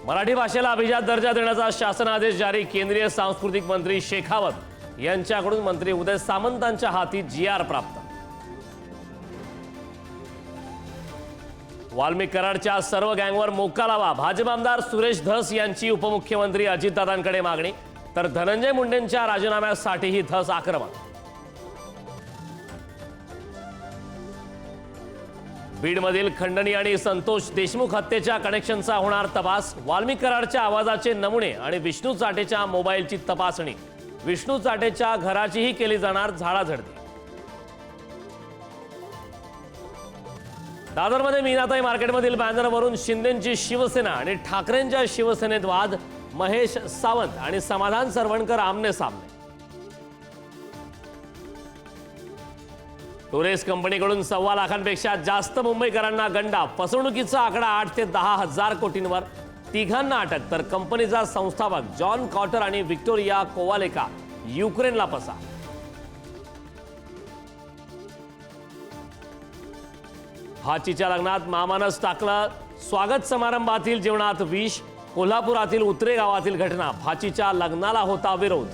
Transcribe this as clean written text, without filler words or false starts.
मराठी भाषेला अभिजात दर्जा देण्याचा शासन आदेश जारी। केंद्रीय सांस्कृतिक मंत्री शेखावत यांच्याकडून मंत्री उदय सामंतांच्या हाती GR प्राप्त। वाल्मिक कराडच्या सर्व गँगवर मोक्का लावा। भाजप आमदार सुरेश धस यांची उपमुख्यमंत्री अजितदादांकडे मागणी। तर धनंजय मुंडेंच्या राजीनाम्यासाठीही धस आक्रमक। बीडमधील खंडणी आणि संतोष देशमुख हत्येच्या कनेक्शनचा होणार तपास। वाल्मिक कराडच्या आवाजाचे नमुने आणि विष्णू चाटेच्या मोबाईलची तपासणी। विष्णू चाटेच्या घराचीही केली जाणार झाडाझडती। दादरमध्ये मीनाताई मार्केटमधील बॅनरवरून शिंदेंची शिवसेना आणि ठाकरेंच्या शिवसेनेत वाद। महेश सावंत आणि समाधान सरवणकर आमने सामने। टुरिस्ट कंपनीकडून 1.25 लाखांपेक्षा जास्त मुंबईकरांना गंडा। फसवणुकीचा आकडा 8 ते 10 हजार कोटींवर। तिघांना अटक। तर कंपनीचा संस्थापक जॉन कॉटर आणि व्हिक्टोरिया कोवालेका युक्रेनला पसार। भाचीच्या लग्नात मामानंच टाकलं स्वागत समारंभातील जेवणात विष। कोल्हापुरातील उतरे गावातील घटना। भाचीच्या लग्नाला होता विरोध।